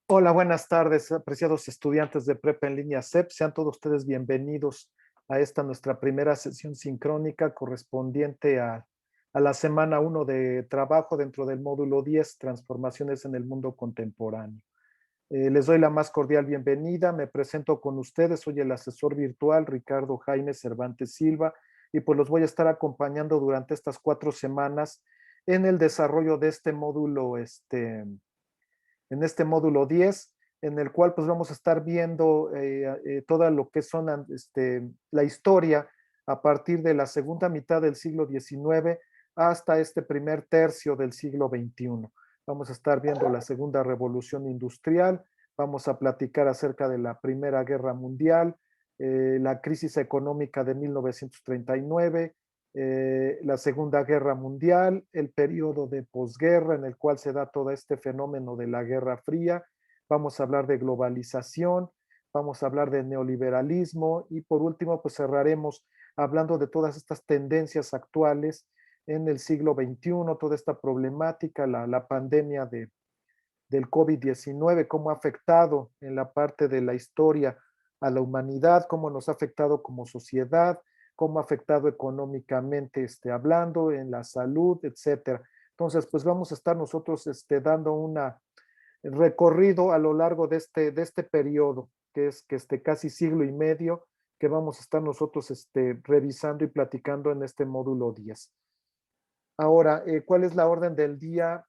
Hola, buenas tardes, apreciados estudiantes de Prepa en línea CEP. Sean todos ustedes bienvenidos a esta nuestra primera sesión sincrónica correspondiente a la semana 1 de trabajo dentro del módulo 10, Transformaciones en el Mundo Contemporáneo. Les doy la más cordial bienvenida. Me presento con ustedes. Soy el asesor virtual Ricardo Jaime Cervantes Silva y pues los voy a estar acompañando durante estas 4 semanas en el desarrollo de este módulo, en este módulo 10, en el cual pues vamos a estar viendo toda lo que son la historia a partir de la segunda mitad del siglo XIX hasta este primer tercio del siglo XXI. Vamos a estar viendo la segunda revolución industrial, vamos a platicar acerca de la Primera Guerra Mundial, la crisis económica de 1939, la Segunda Guerra Mundial, el periodo de posguerra en el cual se da todo este fenómeno de la Guerra Fría. Vamos a hablar de globalización, vamos a hablar de neoliberalismo y por último pues cerraremos hablando de todas estas tendencias actuales en el siglo XXI, toda esta problemática, la pandemia del COVID-19, cómo ha afectado en la parte de la historia a la humanidad, cómo nos ha afectado como sociedad, cómo ha afectado económicamente hablando, en la salud, etcétera. Entonces, pues vamos a estar nosotros dando un recorrido a lo largo de este periodo, que es casi siglo y medio, que vamos a estar nosotros revisando y platicando en este módulo 10. Ahora, ¿cuál es la orden del día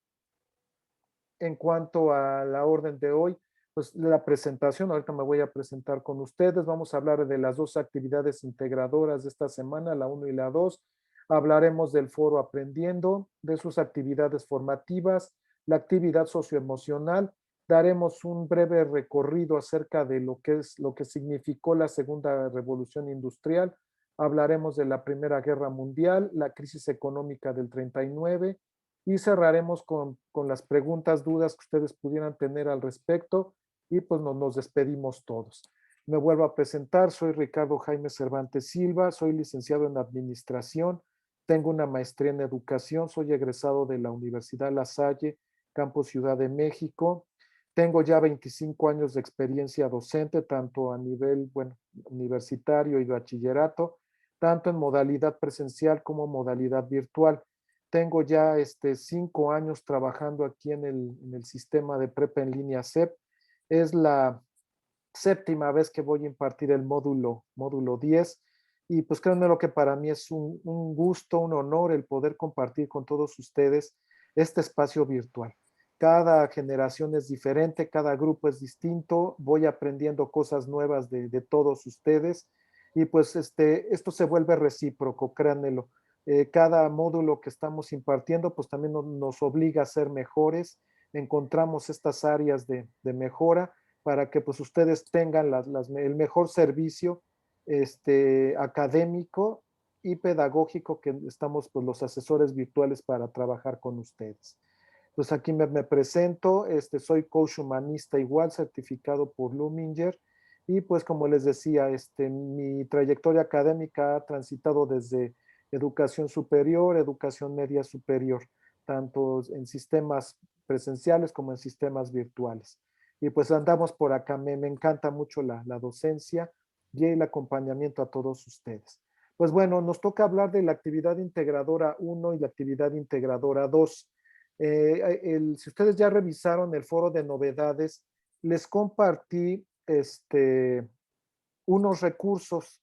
en cuanto a la orden de hoy? Pues la presentación, ahorita me voy a presentar con ustedes, vamos a hablar de las dos actividades integradoras de esta semana, la 1 y la 2. Hablaremos del foro Aprendiendo, de sus actividades formativas, la actividad socioemocional, daremos un breve recorrido acerca de lo que significó la segunda revolución industrial, hablaremos de la Primera Guerra Mundial, la crisis económica del 39 y cerraremos con las preguntas, dudas que ustedes pudieran tener al respecto y pues nos despedimos todos. Me vuelvo a presentar, soy Ricardo Jaime Cervantes Silva, soy licenciado en Administración, tengo una maestría en Educación, soy egresado de la Universidad La Salle, Campus Ciudad de México. Tengo ya 25 años de experiencia docente, tanto a nivel, bueno, universitario y bachillerato, tanto en modalidad presencial como modalidad virtual. Tengo ya 5 años trabajando aquí en el sistema de prepa en línea CEP. Es la séptima vez que voy a impartir el módulo 10 y pues créanme lo que para mí es un gusto, un honor el poder compartir con todos ustedes este espacio virtual. Cada generación es diferente, cada grupo es distinto, voy aprendiendo cosas nuevas de todos ustedes y pues esto se vuelve recíproco, créanmelo. Cada módulo que estamos impartiendo pues también nos obliga a ser mejores, encontramos estas áreas de mejora para que pues ustedes tengan el mejor servicio académico y pedagógico que estamos pues los asesores virtuales para trabajar con ustedes. Pues aquí me presento, soy coach humanista igual, certificado por Luminger y pues como les decía, mi trayectoria académica ha transitado desde educación superior, educación media superior, tanto en sistemas presenciales como en sistemas virtuales. Y pues andamos por acá, me encanta mucho la docencia y el acompañamiento a todos ustedes. Pues bueno, nos toca hablar de la actividad integradora 1 y la actividad integradora 2. Si ustedes ya revisaron el foro de novedades, les compartí unos recursos,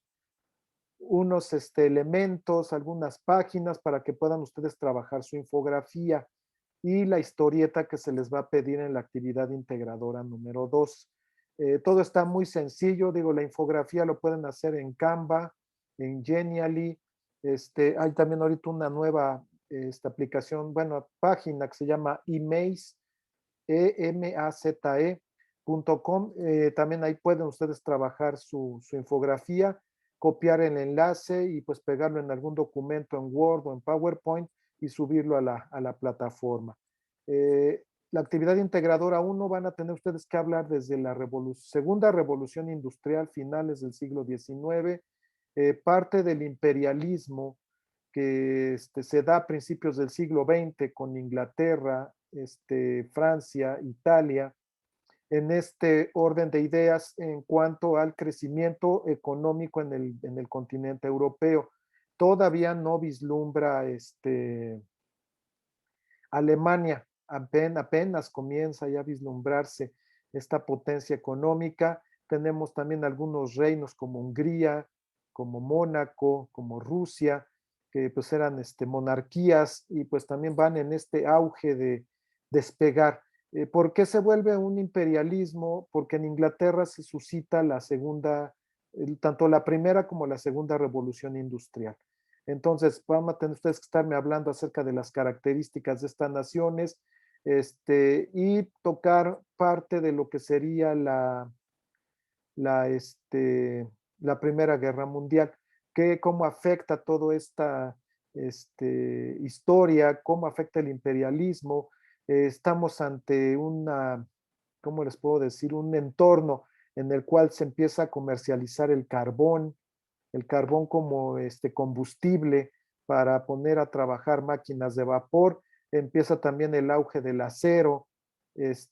unos elementos, algunas páginas para que puedan ustedes trabajar su infografía y la historieta que se les va a pedir en la actividad integradora número 2. Todo está muy sencillo, digo, la infografía lo pueden hacer en Canva, en Genially. Hay también ahorita una nueva esta aplicación, bueno, página que se llama emaze, emaze.com. También ahí pueden ustedes trabajar su infografía, copiar el enlace y pues pegarlo en algún documento en Word o en PowerPoint y subirlo a la plataforma. La actividad integradora 1 van a tener ustedes que hablar desde la segunda revolución industrial, finales del siglo XIX, parte del imperialismo que se da a principios del siglo XX con Inglaterra, Francia, Italia, en este orden de ideas en cuanto al crecimiento económico en el continente europeo. Todavía no vislumbra Alemania, apenas comienza ya a vislumbrarse esta potencia económica. Tenemos también algunos reinos como Hungría, como Mónaco, como Rusia, que pues eran monarquías y pues también van en este auge de despegar. ¿Por qué se vuelve un imperialismo? Porque en Inglaterra se suscita la segunda, tanto la primera como la segunda revolución industrial. Entonces, van a tener ustedes que estarme hablando acerca de las características de estas naciones y tocar parte de lo que sería la, la Primera Guerra Mundial, cómo afecta toda esta historia, cómo afecta el imperialismo. Estamos ante una, ¿cómo les puedo decir? Un entorno en el cual se empieza a comercializar el carbón como combustible para poner a trabajar máquinas de vapor. Empieza también el auge del acero, el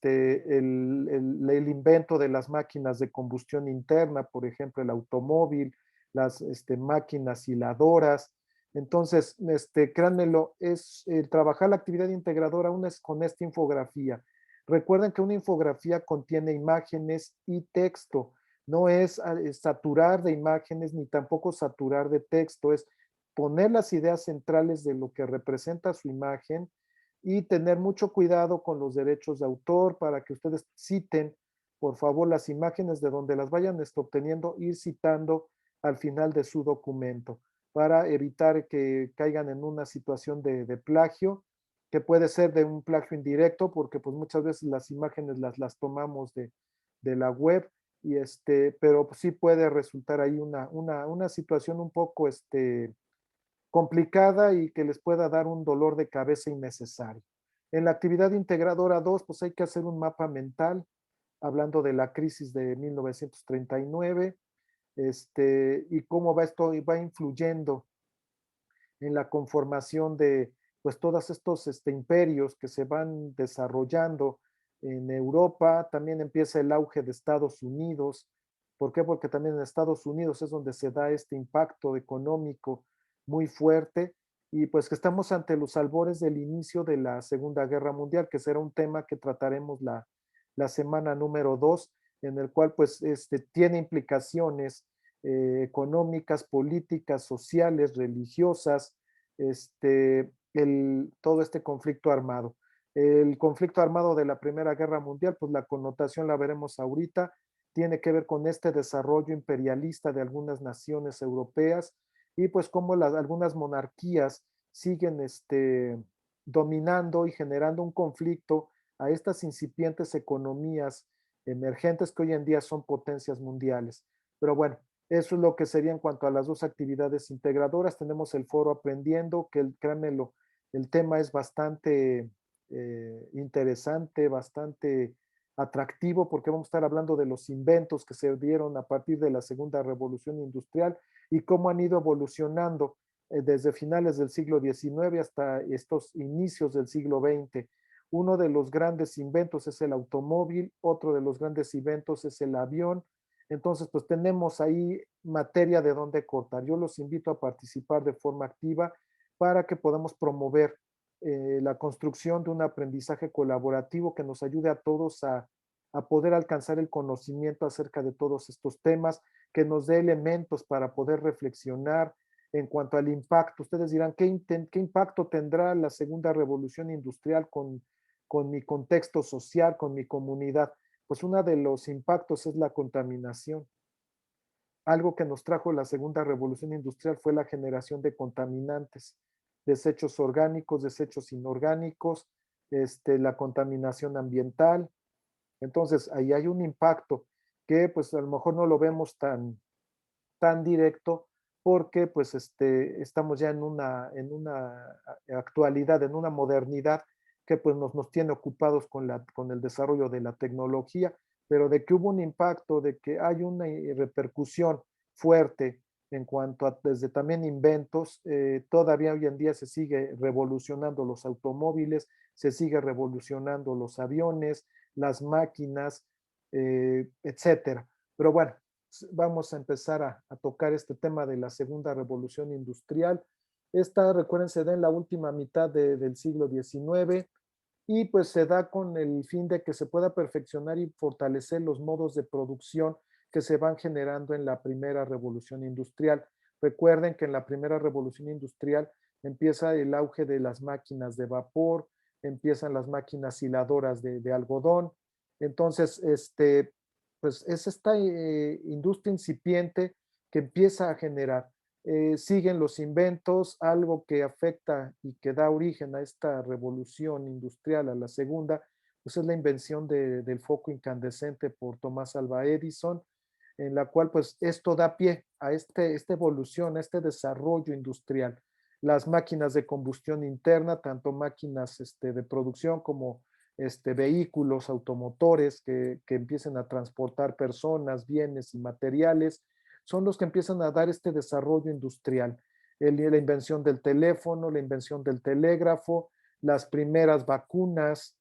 invento de las máquinas de combustión interna, por ejemplo, el automóvil, las máquinas hiladoras. Entonces, créanmelo, es trabajar la actividad integradora una es con esta infografía. Recuerden que una infografía contiene imágenes y texto. No es saturar de imágenes ni tampoco saturar de texto, es poner las ideas centrales de lo que representa su imagen y tener mucho cuidado con los derechos de autor para que ustedes citen, por favor, las imágenes de donde las vayan obteniendo, ir citando al final de su documento para evitar que caigan en una situación de plagio, que puede ser de un plagio indirecto, porque pues muchas veces las imágenes las tomamos de la web, pero pues, sí puede resultar ahí una situación un poco complicada y que les pueda dar un dolor de cabeza innecesario. En la actividad integradora 2, pues hay que hacer un mapa mental, hablando de la crisis de 1939, y cómo va esto va influyendo en la conformación de pues todos estos imperios que se van desarrollando en Europa. También empieza el auge de Estados Unidos. ¿Por qué? Porque también en Estados Unidos es donde se da este impacto económico muy fuerte y pues que estamos ante los albores del inicio de la Segunda Guerra Mundial, que será un tema que trataremos la semana número 2, en el cual pues tiene implicaciones económicas, políticas, sociales, religiosas, todo este conflicto armado. El conflicto armado de la Primera Guerra Mundial, pues la connotación la veremos ahorita, tiene que ver con este desarrollo imperialista de algunas naciones europeas y pues cómo algunas monarquías siguen dominando y generando un conflicto a estas incipientes economías emergentes que hoy en día son potencias mundiales. Pero bueno, eso es lo que sería en cuanto a las dos actividades integradoras. Tenemos el foro aprendiendo, que créanmelo, el tema es bastante interesante, bastante atractivo, porque vamos a estar hablando de los inventos que se dieron a partir de la segunda revolución industrial y cómo han ido evolucionando desde finales del siglo XIX hasta estos inicios del siglo XX. Uno de los grandes inventos es el automóvil, otro de los grandes inventos es el avión. Entonces, pues tenemos ahí materia de dónde cortar. Yo los invito a participar de forma activa para que podamos promover la construcción de un aprendizaje colaborativo que nos ayude a todos a poder alcanzar el conocimiento acerca de todos estos temas, que nos dé elementos para poder reflexionar en cuanto al impacto. Ustedes dirán, ¿qué impacto tendrá la segunda revolución industrial con mi contexto social, con mi comunidad? Pues uno de los impactos es la contaminación. Algo que nos trajo la segunda revolución industrial fue la generación de contaminantes, desechos orgánicos, desechos inorgánicos, la contaminación ambiental. Entonces, ahí hay un impacto que pues a lo mejor no lo vemos tan directo porque pues estamos ya en una actualidad, en una modernidad que pues nos tiene ocupados con el desarrollo de la tecnología, pero de que hubo un impacto, de que hay una repercusión fuerte en cuanto a desde también inventos, todavía hoy en día se sigue revolucionando los automóviles, se sigue revolucionando los aviones, las máquinas, etcétera. Pero bueno, vamos a empezar a tocar este tema de la segunda revolución industrial. Esta, recuerden, se da en la última mitad del siglo XIX y pues se da con el fin de que se pueda perfeccionar y fortalecer los modos de producción que se van generando en la primera revolución industrial. Recuerden que en la primera revolución industrial empieza el auge de las máquinas de vapor, empiezan las máquinas hiladoras de algodón. Entonces, pues es esta industria incipiente que empieza a generar. Siguen los inventos, algo que afecta y que da origen a esta revolución industrial, a la segunda, pues es la invención del foco incandescente por Tomás Alva Edison, en la cual pues esto da pie a esta evolución, a este desarrollo industrial. Las máquinas de combustión interna, tanto máquinas de producción como vehículos automotores que empiecen a transportar personas, bienes y materiales, son los que empiezan a dar este desarrollo industrial. La invención del teléfono, la invención del telégrafo, las primeras vacunas,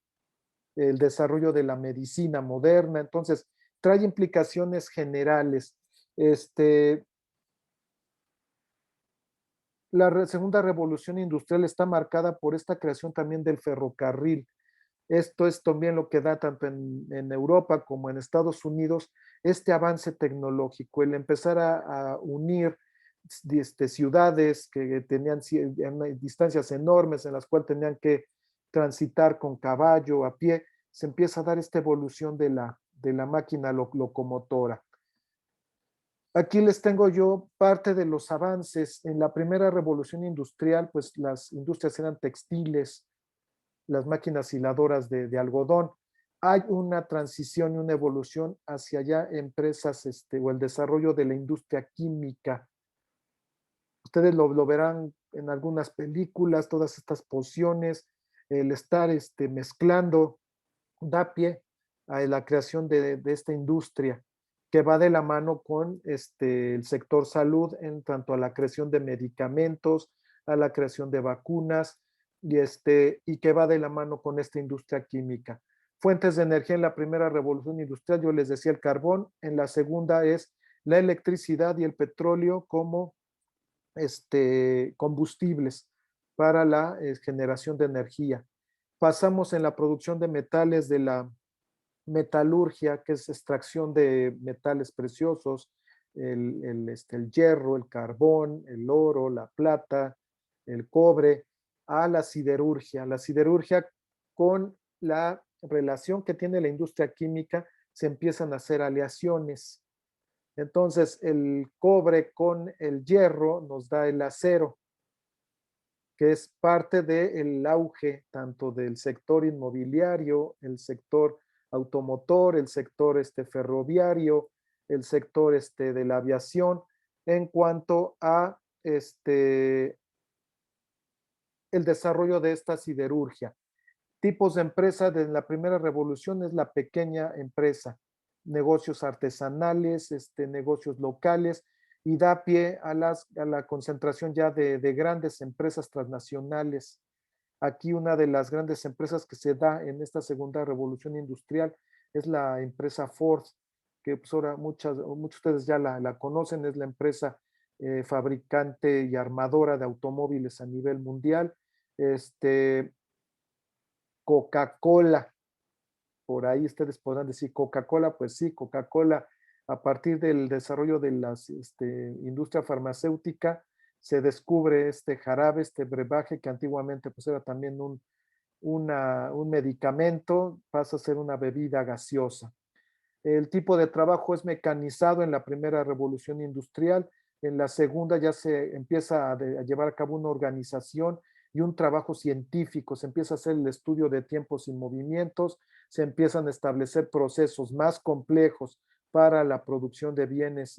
el desarrollo de la medicina moderna. Entonces, trae implicaciones generales. La segunda revolución industrial está marcada por esta creación también del ferrocarril. Esto es también lo que da tanto en Europa como en Estados Unidos este avance tecnológico, el empezar a unir ciudades que tenían distancias enormes en las cuales tenían que transitar con caballo, a pie, se empieza a dar esta evolución de la máquina locomotora. Aquí les tengo yo parte de los avances. En la primera revolución industrial, pues las industrias eran textiles, las máquinas hiladoras de algodón. Hay una transición y una evolución hacia allá empresas o el desarrollo de la industria química. Ustedes lo verán en algunas películas, todas estas pociones, el estar mezclando da pie a la creación de esta industria que va de la mano con el sector salud en tanto a la creación de medicamentos, a la creación de vacunas y que va de la mano con esta industria química. Fuentes de energía en la primera revolución industrial, yo les decía el carbón, en la segunda es la electricidad y el petróleo como combustibles para la generación de energía. Pasamos en la producción de metales de la metalurgia, que es extracción de metales preciosos, el hierro, el carbón, el oro, la plata, el cobre, a la siderurgia con la relación que tiene la industria química, se empiezan a hacer aleaciones. Entonces, el cobre con el hierro nos da el acero, que es parte del auge tanto del sector inmobiliario, el sector automotor, el sector ferroviario, el sector de la aviación, en cuanto a el desarrollo de esta siderurgia. Tipos de empresa de la primera revolución es la pequeña empresa, negocios artesanales, negocios locales, y da pie a la concentración ya de grandes empresas transnacionales. Aquí una de las grandes empresas que se da en esta segunda revolución industrial es la empresa Ford, que pues ahora muchos de ustedes ya la conocen, es la empresa fabricante y armadora de automóviles a nivel mundial. Coca-Cola, por ahí ustedes podrán decir Coca-Cola, pues sí, Coca-Cola, a partir del desarrollo de la industria farmacéutica, se descubre este jarabe, este brebaje, que antiguamente pues era también un medicamento, pasa a ser una bebida gaseosa. El tipo de trabajo es mecanizado en la primera revolución industrial, en la segunda ya se empieza a llevar a cabo una organización y un trabajo científico, se empieza a hacer el estudio de tiempos y movimientos, se empiezan a establecer procesos más complejos para la producción de bienes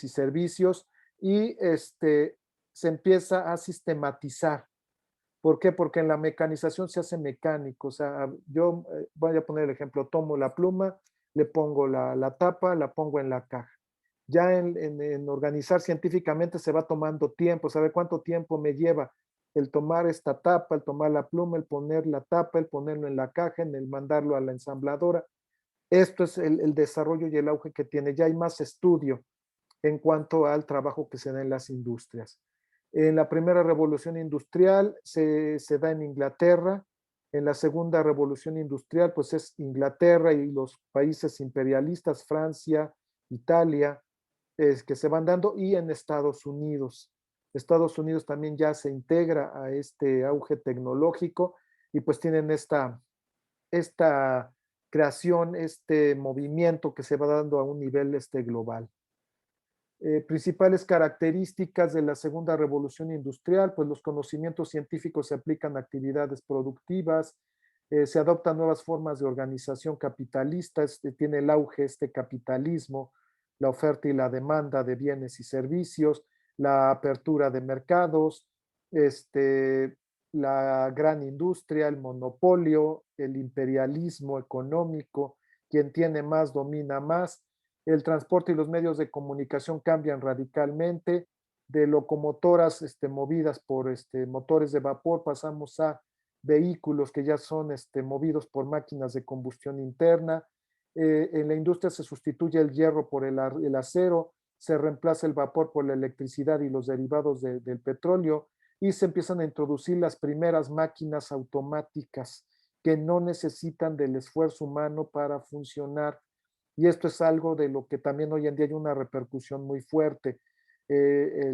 y servicios y se empieza a sistematizar. ¿Por qué? Porque en la mecanización se hace mecánico. O sea, yo voy a poner el ejemplo, tomo la pluma, le pongo la tapa, la pongo en la caja. Ya en organizar científicamente se va tomando tiempo, sabe cuánto tiempo me lleva el tomar esta tapa, el tomar la pluma, el poner la tapa, el ponerlo en la caja, en el mandarlo a la ensambladora. Esto es el desarrollo y el auge que tiene. Ya hay más estudio en cuanto al trabajo que se da en las industrias. En la primera revolución industrial se da en Inglaterra, en la segunda revolución industrial pues es Inglaterra y los países imperialistas, Francia, Italia, que se van dando, y en Estados Unidos. Estados Unidos también ya se integra a este auge tecnológico y pues tienen esta creación, este movimiento que se va dando a un nivel global. Principales características de la segunda revolución industrial, pues los conocimientos científicos se aplican a actividades productivas, se adoptan nuevas formas de organización capitalista, tiene el auge este capitalismo, la oferta y la demanda de bienes y servicios, la apertura de mercados, la gran industria, el monopolio, el imperialismo económico, quien tiene más domina más. El transporte y los medios de comunicación cambian radicalmente. De locomotoras movidas por motores de vapor pasamos a vehículos que ya son movidos por máquinas de combustión interna. En la industria se sustituye el hierro por el acero, se reemplaza el vapor por la electricidad y los derivados del petróleo, y se empiezan a introducir las primeras máquinas automáticas que no necesitan del esfuerzo humano para funcionar. Y esto es algo de lo que también hoy en día hay una repercusión muy fuerte. Se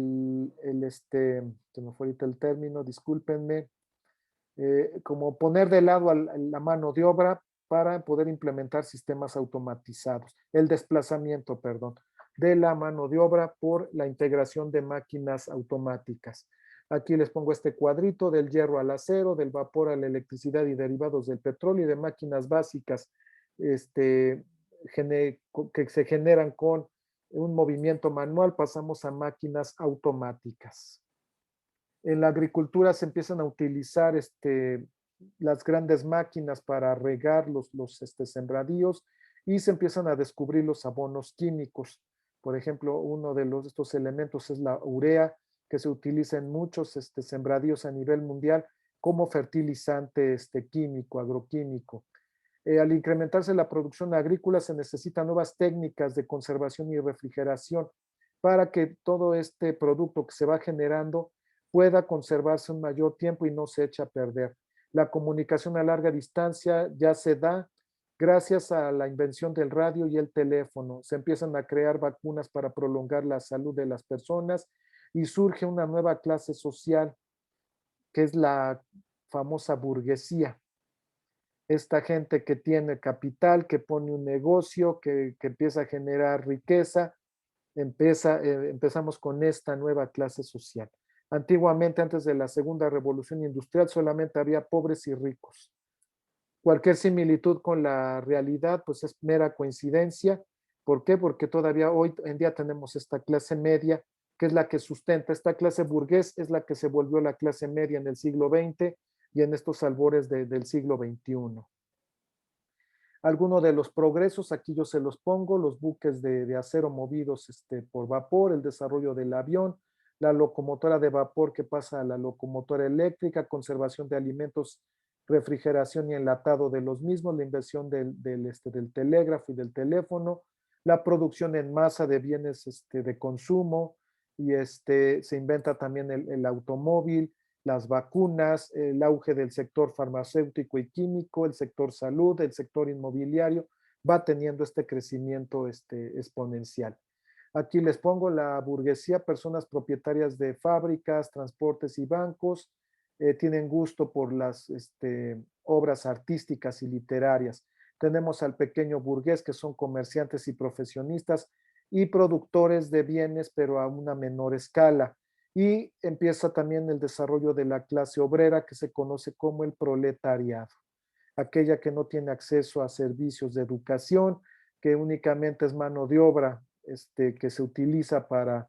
me fue ahorita el término, discúlpenme, como poner de lado a la mano de obra para poder implementar sistemas automatizados, el desplazamiento, perdón, de la mano de obra por la integración de máquinas automáticas. Aquí les pongo este cuadrito del hierro al acero, del vapor a la electricidad y derivados del petróleo y de máquinas básicas que se generan con un movimiento manual, pasamos a máquinas automáticas. En la agricultura se empiezan a utilizar las grandes máquinas para regar los sembradíos, y se empiezan a descubrir los abonos químicos. Por ejemplo, uno de estos elementos es la urea, que se utiliza en muchos sembradíos a nivel mundial como fertilizante químico, agroquímico. Al incrementarse la producción agrícola se necesitan nuevas técnicas de conservación y refrigeración para que todo este producto que se va generando pueda conservarse un mayor tiempo y no se eche a perder. La comunicación a larga distancia ya se da gracias a la invención del radio y el teléfono. Se empiezan a crear vacunas para prolongar la salud de las personas y surge una nueva clase social que es la famosa burguesía. Esta gente que tiene capital, que pone un negocio, que empieza a generar riqueza, empezamos con esta nueva clase social. Antiguamente, antes de la segunda revolución industrial, solamente había pobres y ricos. Cualquier similitud con la realidad, pues es mera coincidencia. ¿Por qué? Porque todavía hoy en día tenemos esta clase media, que es la que sustenta. Esta clase burgués es la que se volvió la clase media en el siglo XX y en estos albores del siglo XXI. Algunos de los progresos, aquí yo se los pongo: los buques de acero movidos por vapor, el desarrollo del avión, la locomotora de vapor que pasa a la locomotora eléctrica, conservación de alimentos, refrigeración y enlatado de los mismos, la invención del telégrafo y del teléfono, la producción en masa de bienes de consumo, y se inventa también el automóvil, las vacunas, el auge del sector farmacéutico y químico, el sector salud, el sector inmobiliario, va teniendo este crecimiento exponencial. Aquí les pongo la burguesía: personas propietarias de fábricas, transportes y bancos, tienen gusto por las obras artísticas y literarias. Tenemos al pequeño burgués, que son comerciantes y profesionistas y productores de bienes, pero a una menor escala. Y empieza también el desarrollo de la clase obrera, que se conoce como el proletariado, aquella que no tiene acceso a servicios de educación, que únicamente es mano de obra que se utiliza para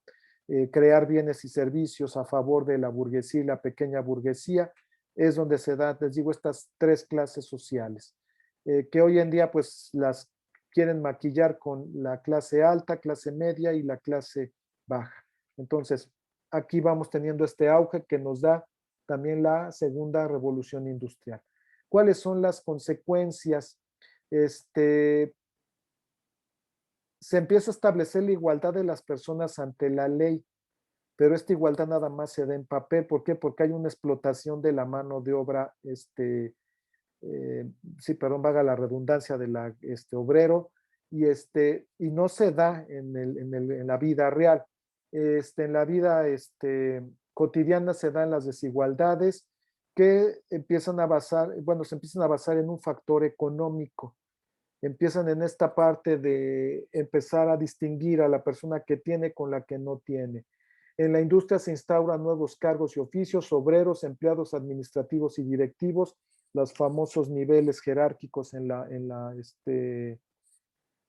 crear bienes y servicios a favor de la burguesía y la pequeña burguesía. Es donde se da, les digo, estas tres clases sociales, que hoy en día pues las quieren maquillar con la clase alta, clase media y la clase baja. Entonces, aquí vamos teniendo este auge que nos da también la segunda revolución industrial. ¿Cuáles son las consecuencias? se empieza a establecer la igualdad de las personas ante la ley, pero esta igualdad nada más se da en papel. ¿Por qué? Porque hay una explotación de la mano de obra, eh, sí, perdón, vaga la redundancia de la obrero, y no se da en la vida real. En la vida cotidiana se dan las desigualdades que empiezan a basar, bueno, se empiezan a basar en un factor económico. Empiezan en esta parte de empezar a distinguir a la persona que tiene con la que no tiene. En la industria se instauran nuevos cargos y oficios, obreros, empleados administrativos y directivos, los famosos niveles jerárquicos en la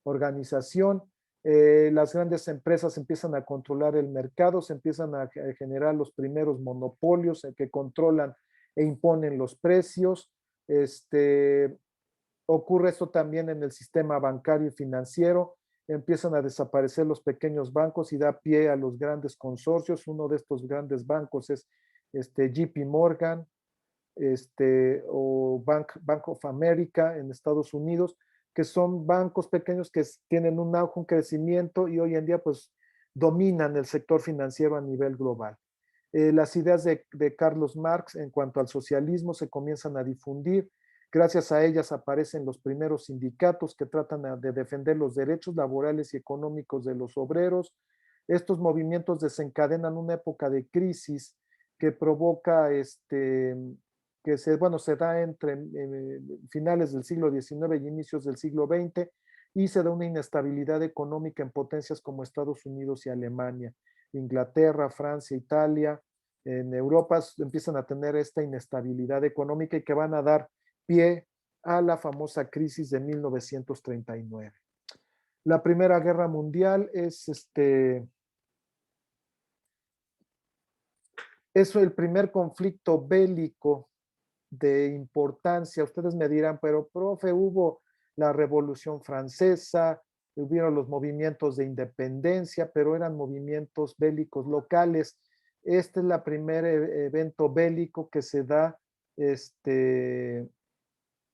organización. Las grandes empresas empiezan a controlar el mercado, se empiezan a generar los primeros monopolios que controlan e imponen los precios. Ocurre esto también en el sistema bancario y financiero. Empiezan a desaparecer los pequeños bancos y da pie a los grandes consorcios. Uno de estos grandes bancos es JP Morgan, o Bank of America en Estados Unidos, que son bancos pequeños que tienen un auge, un crecimiento y hoy en día pues dominan el sector financiero a nivel global. Las ideas de Carlos Marx en cuanto al socialismo se comienzan a difundir. Gracias a ellas aparecen los primeros sindicatos que tratan de defender los derechos laborales y económicos de los obreros. Estos movimientos desencadenan una época de crisis que provoca que se da entre finales del siglo XIX y inicios del siglo XX, y se da una inestabilidad económica en potencias como Estados Unidos y Alemania. Inglaterra, Francia, Italia, en Europa empiezan a tener esta inestabilidad económica y que van a dar pie a la famosa crisis de 1939. La Primera Guerra Mundial es el primer conflicto bélico de importancia. Ustedes me dirán, pero profe, hubo la Revolución Francesa, hubieron los movimientos de independencia, pero eran movimientos bélicos locales. Este es el primer evento bélico que se da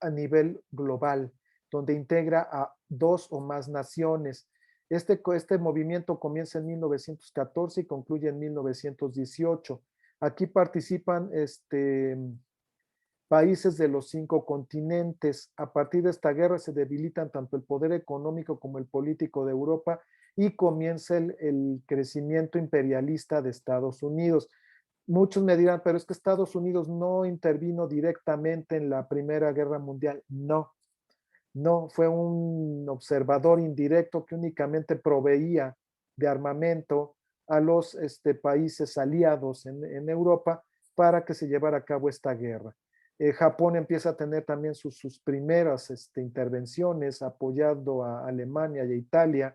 a nivel global, donde integra a dos o más naciones. Este movimiento comienza en 1914 y concluye en 1918. Aquí participan países de los 5 continentes. A partir de esta guerra se debilitan tanto el poder económico como el político de Europa y comienza el crecimiento imperialista de Estados Unidos. Muchos me dirán, pero es que Estados Unidos no intervino directamente en la Primera Guerra Mundial. No, no, fue un observador indirecto que únicamente proveía de armamento a los países aliados en Europa para que se llevara a cabo esta guerra. Japón empieza a tener también sus primeras intervenciones apoyando a Alemania y a Italia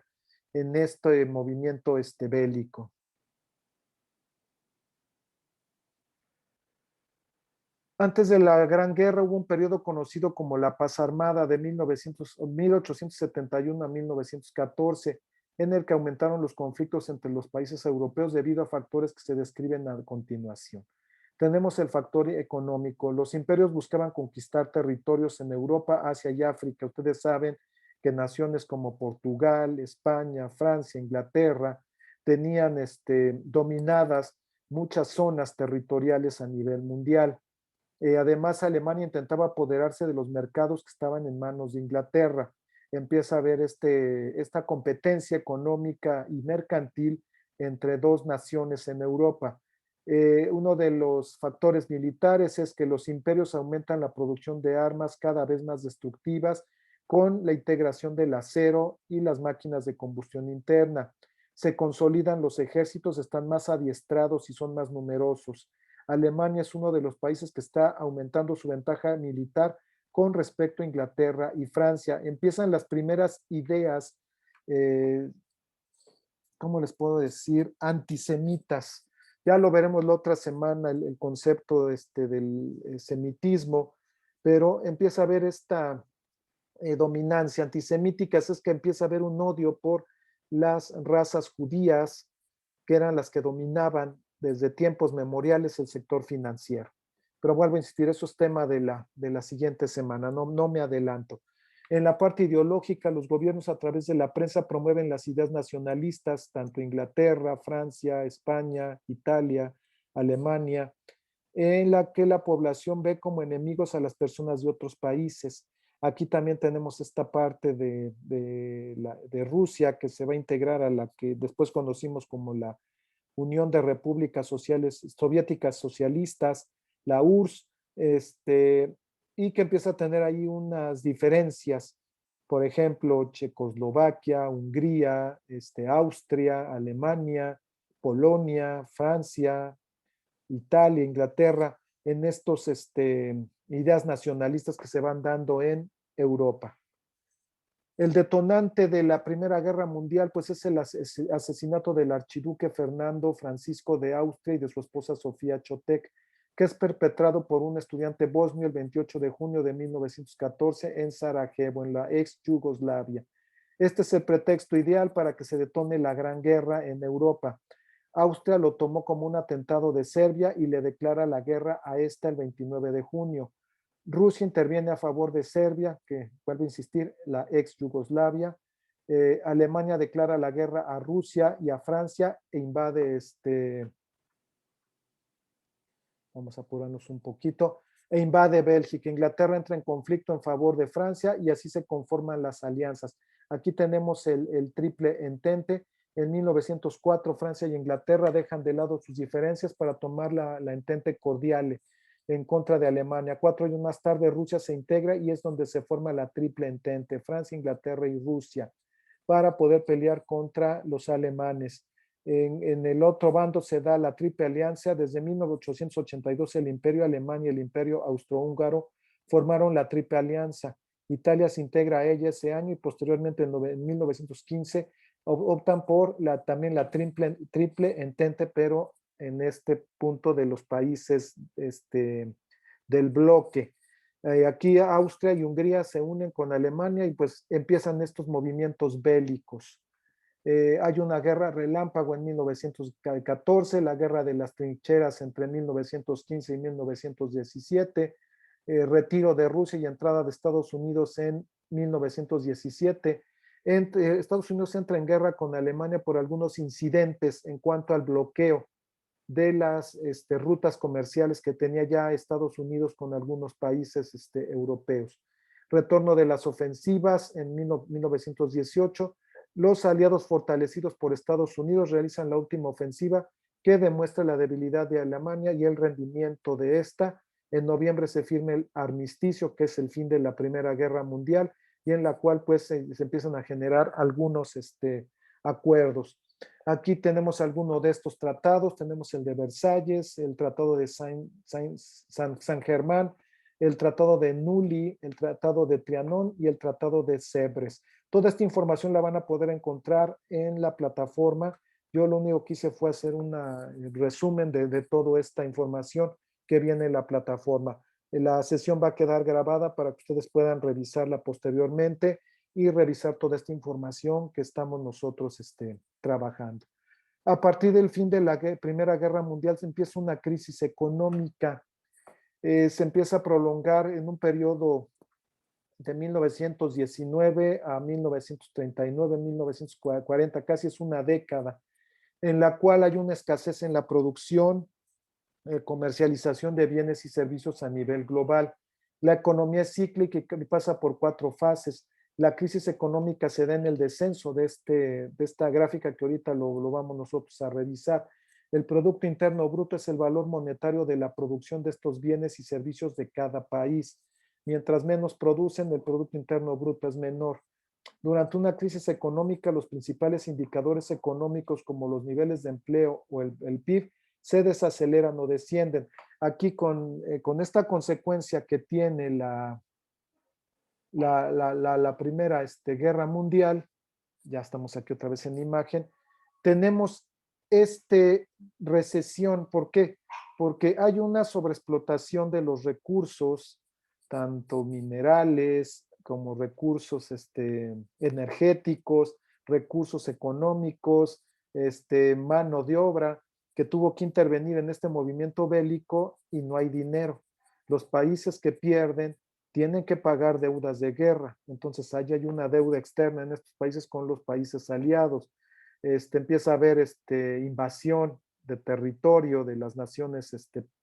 en este movimiento bélico. Antes de la Gran Guerra hubo un periodo conocido como la Paz Armada de 1871 a 1914, en el que aumentaron los conflictos entre los países europeos debido a factores que se describen a continuación. Tenemos el factor económico. Los imperios buscaban conquistar territorios en Europa, Asia y África. Ustedes saben que naciones como Portugal, España, Francia, Inglaterra tenían dominadas muchas zonas territoriales a nivel mundial. Además, Alemania intentaba apoderarse de los mercados que estaban en manos de Inglaterra. Empieza a haber esta competencia económica y mercantil entre dos naciones en Europa. Uno de los factores militares es que los imperios aumentan la producción de armas cada vez más destructivas con la integración del acero y las máquinas de combustión interna. Se consolidan los ejércitos, están más adiestrados y son más numerosos. Alemania es uno de los países que está aumentando su ventaja militar con respecto a Inglaterra y Francia. Empiezan las primeras ideas, ¿cómo les puedo decir? Antisemitas. Ya lo veremos la otra semana, el concepto del semitismo, pero empieza a haber esta dominancia antisemítica, es que empieza a haber un odio por las razas judías, que eran las que dominaban desde tiempos memoriales el sector financiero. Pero vuelvo a insistir, eso es tema de la siguiente semana, no me adelanto. En la parte ideológica, los gobiernos a través de la prensa promueven las ideas nacionalistas, tanto Inglaterra, Francia, España, Italia, Alemania, en la que la población ve como enemigos a las personas de otros países. Aquí también tenemos esta parte de Rusia, que se va a integrar a la que después conocimos como la Unión de Repúblicas Sociales Soviéticas Socialistas, la URSS, y que empieza a tener ahí unas diferencias. Por ejemplo, Checoslovaquia, Hungría, Austria, Alemania, Polonia, Francia, Italia, Inglaterra, en estos ideas nacionalistas que se van dando en Europa. El detonante de la Primera Guerra Mundial, pues es el asesinato del archiduque Fernando Francisco de Austria y de su esposa Sofía Chotek, que es perpetrado por un estudiante bosnio el 28 de junio de 1914 en Sarajevo, en la ex Yugoslavia. Este es el pretexto ideal para que se detone la Gran Guerra en Europa. Austria lo tomó como un atentado de Serbia y le declara la guerra a esta el 29 de junio. Rusia interviene a favor de Serbia, que vuelvo a insistir, la ex Yugoslavia. Alemania declara la guerra a Rusia y a Francia e invade vamos a apurarnos un poquito, e invade Bélgica. Inglaterra entra en conflicto en favor de Francia y así se conforman las alianzas. Aquí tenemos el triple entente. En 1904, Francia y Inglaterra dejan de lado sus diferencias para tomar la entente cordiale en contra de Alemania. 4 años más tarde, Rusia se integra y es donde se forma la triple entente, Francia, Inglaterra y Rusia, para poder pelear contra los alemanes. En el otro bando se da la Triple Alianza. Desde 1882 el Imperio Alemán y el Imperio Austrohúngaro formaron la Triple Alianza. Italia se integra a ella ese año y posteriormente en 1915 optan por también la triple entente, pero en este punto de los países del bloque. Aquí Austria y Hungría se unen con Alemania y pues empiezan estos movimientos bélicos. Hay una guerra relámpago en 1914, la guerra de las trincheras entre 1915 y 1917, retiro de Rusia y entrada de Estados Unidos en 1917. Estados Unidos entra en guerra con Alemania por algunos incidentes en cuanto al bloqueo de las rutas comerciales que tenía ya Estados Unidos con algunos países europeos. Retorno de las ofensivas en 1918. Los aliados fortalecidos por Estados Unidos realizan la última ofensiva que demuestra la debilidad de Alemania y el rendimiento de esta. En noviembre se firma el armisticio, que es el fin de la Primera Guerra Mundial, y en la cual pues se empiezan a generar algunos acuerdos. Aquí tenemos algunos de estos tratados, tenemos el de Versalles, el tratado de San Germán, el tratado de Nully, el tratado de Trianon y el tratado de Sèvres. Toda esta información la van a poder encontrar en la plataforma. Yo lo único que hice fue hacer un resumen de toda esta información que viene en la plataforma. La sesión va a quedar grabada para que ustedes puedan revisarla posteriormente y revisar toda esta información que estamos nosotros trabajando. A partir del fin de la Primera Guerra Mundial se empieza una crisis económica, se empieza a prolongar en un periodo de 1919 a 1939, 1940, casi es una década, en la cual hay una escasez en la producción, comercialización de bienes y servicios a nivel global. La economía es cíclica y pasa por 4 fases. La crisis económica se da en el descenso de esta gráfica que ahorita lo vamos nosotros a revisar. El Producto Interno Bruto es el valor monetario de la producción de estos bienes y servicios de cada país. Mientras menos producen, el Producto Interno Bruto es menor. Durante una crisis económica, los principales indicadores económicos como los niveles de empleo o el PIB se desaceleran o descienden. Aquí con esta consecuencia que tiene la Primera Guerra Mundial, ya estamos aquí otra vez en la imagen, tenemos recesión. ¿Por qué? Porque hay una sobreexplotación de los recursos, tanto minerales como recursos energéticos, recursos económicos, mano de obra, que tuvo que intervenir en este movimiento bélico y no hay dinero. Los países que pierden tienen que pagar deudas de guerra. Entonces, ahí hay una deuda externa en estos países con los países aliados. Empieza a haber invasión de territorio de las naciones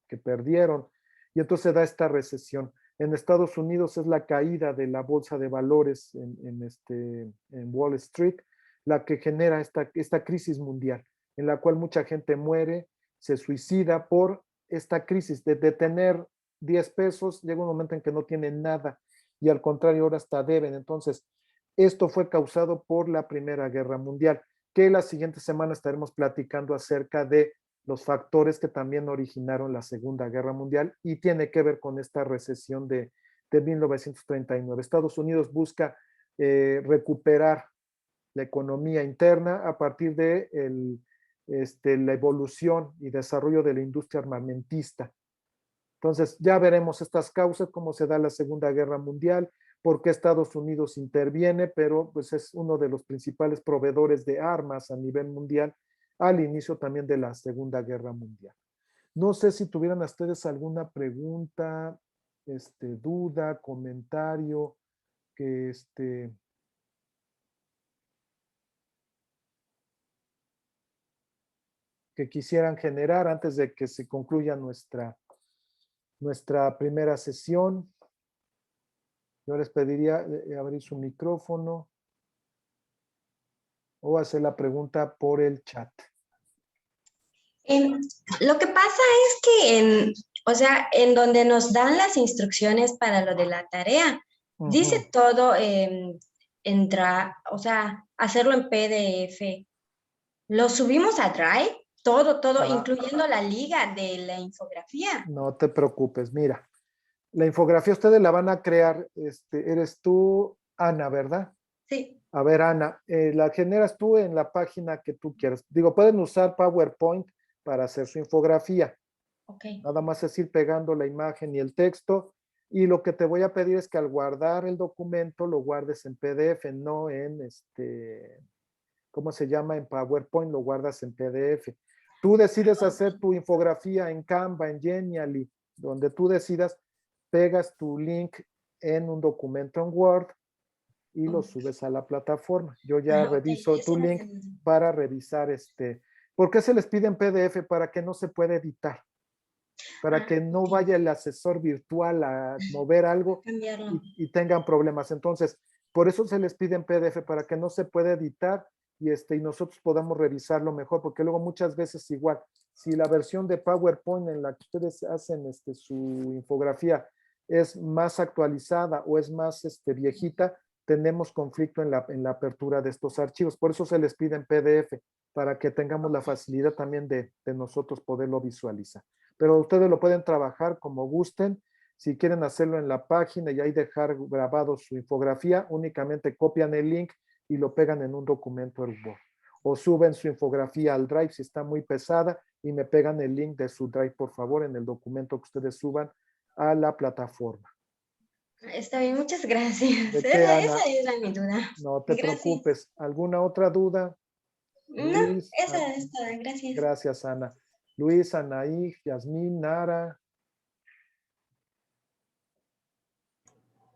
que perdieron, y entonces da esta recesión. En Estados Unidos es la caída de la bolsa de valores en Wall Street la que genera esta crisis mundial, en la cual mucha gente muere, se suicida por esta crisis de tener 10 pesos, llega un momento en que no tienen nada y al contrario ahora hasta deben. Entonces, esto fue causado por la Primera Guerra Mundial, que la siguiente semana estaremos platicando acerca de los factores que también originaron la Segunda Guerra Mundial y tiene que ver con esta recesión de 1939. Estados Unidos busca recuperar la economía interna a partir de la evolución y desarrollo de la industria armamentista. Entonces, ya veremos estas causas, cómo se da la Segunda Guerra Mundial, por qué Estados Unidos interviene, pero pues es uno de los principales proveedores de armas a nivel mundial al inicio también de la Segunda Guerra Mundial. No sé si tuvieran ustedes alguna pregunta, duda, comentario, que quisieran generar antes de que se concluya nuestra primera sesión. Yo les pediría abrir su micrófono o hacer la pregunta por el chat. Lo que pasa es que o sea, en donde nos dan las instrucciones para lo de la tarea, dice todo, o sea, hacerlo en PDF. Lo subimos a Drive, todo, incluyendo la liga de la infografía. No te preocupes, mira, la infografía ustedes la van a crear, eres tú, Ana, ¿verdad? Sí. A ver, Ana, la generas tú en la página que tú quieras. Digo, pueden usar PowerPoint para hacer su infografía. Ok. Nada más es ir pegando la imagen y el texto. Y lo que te voy a pedir es que al guardar el documento lo guardes en PDF, no en ¿cómo se llama? En PowerPoint, lo guardas en PDF. Tú decides hacer tu infografía en Canva, en Genially, donde tú decidas, pegas tu link en un documento en Word y lo subes a la plataforma. Yo ya reviso tu link para revisar ¿Por qué se les pide en PDF? Para que no se pueda editar, para que no vaya el asesor virtual a mover algo y tengan problemas. Entonces, por eso se les pide en PDF, para que no se pueda editar y nosotros podamos revisarlo mejor, porque luego muchas veces igual, si la versión de PowerPoint en la que ustedes hacen su infografía es más actualizada o es más viejita, tenemos conflicto en la apertura de estos archivos. Por eso se les pide en PDF, para que tengamos la facilidad también de nosotros poderlo visualizar. Pero ustedes lo pueden trabajar como gusten. Si quieren hacerlo en la página y ahí dejar grabado su infografía, únicamente copian el link y lo pegan en un documento en Word. O suben su infografía al Drive si está muy pesada y me pegan el link de su Drive, por favor, en el documento que ustedes suban a la plataforma. Está bien, muchas gracias. ¿De qué, Ana? Esa era mi duda. No te preocupes. ¿Alguna otra duda? No, Luis, esa es toda. Gracias. Gracias, Ana. Luis, Anaí, Yasmín, Nara.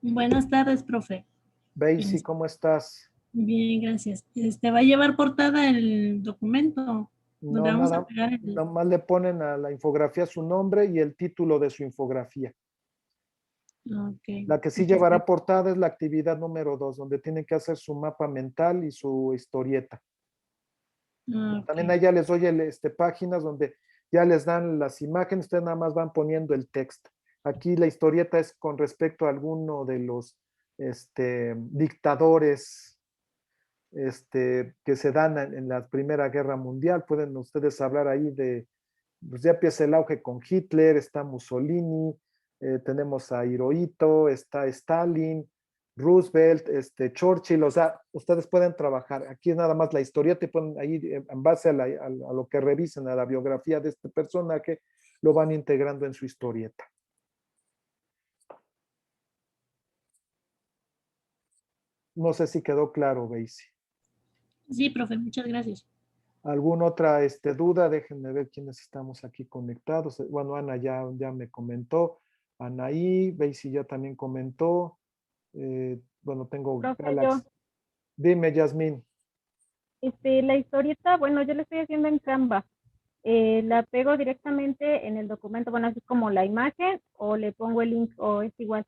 Buenas tardes, profe. Basie, ¿cómo estás? Bien, gracias. ¿Va a llevar portada el documento? No, nada, nomás le ponen a la infografía su nombre y el título de su infografía. Okay. La que sí llevará portada es la actividad número 2, donde tienen que hacer su mapa mental y su historieta. Okay. También ahí ya les doy páginas donde ya les dan las imágenes, ustedes nada más van poniendo el texto. Aquí la historieta es con respecto a alguno de los dictadores que se dan en la Primera Guerra Mundial. Pueden ustedes hablar ahí pues ya empieza el auge con Hitler, está Mussolini, tenemos a Hirohito, está Stalin, Roosevelt, Churchill. O sea, ustedes pueden trabajar. Aquí es nada más la historieta y ponen ahí, en base a lo que revisen, a la biografía de este personaje, lo van integrando en su historieta. No sé si quedó claro, Basie. Sí, profe, muchas gracias. ¿Alguna otra duda? Déjenme ver quiénes estamos aquí conectados. Bueno, Ana ya me comentó. Anaí, Daisy ya también comentó. Bueno, tengo Profe, Galaxy. Dime, Yasmín. La historieta, bueno, yo la estoy haciendo en Canva. ¿La pego directamente en el documento, bueno, así como la imagen, o le pongo el link, o es igual?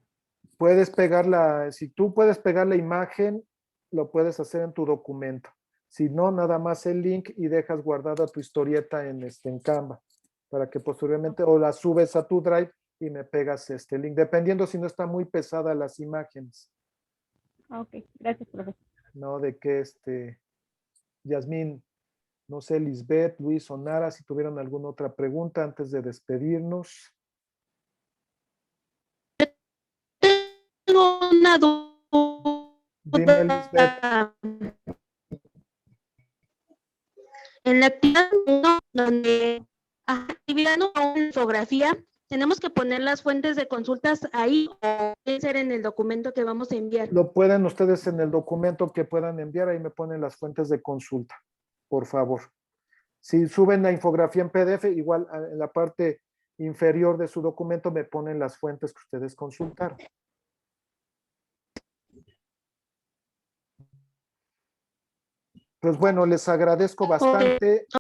Puedes pegarla, si tú puedes pegar la imagen, lo puedes hacer en tu documento. Si no, nada más el link y dejas guardada tu historieta en Canva, para que posteriormente o la subes a tu Drive y me pegas este link, dependiendo si no está muy pesada las imágenes. Ok, gracias, profe. No, de que Yasmín, no sé, Lisbeth, Luis o Nara, si tuvieran alguna otra pregunta antes de despedirnos. Tengo una Dime, Lisbeth. duda. En la actividad 1, donde actividad una infografía, ¿tenemos que poner las fuentes de consultas ahí o puede ser en el documento que vamos a enviar? Lo pueden ustedes en el documento que puedan enviar, ahí me ponen las fuentes de consulta, por favor. Si suben la infografía en PDF, igual en la parte inferior de su documento me ponen las fuentes que ustedes consultaron. Pues bueno, les agradezco bastante.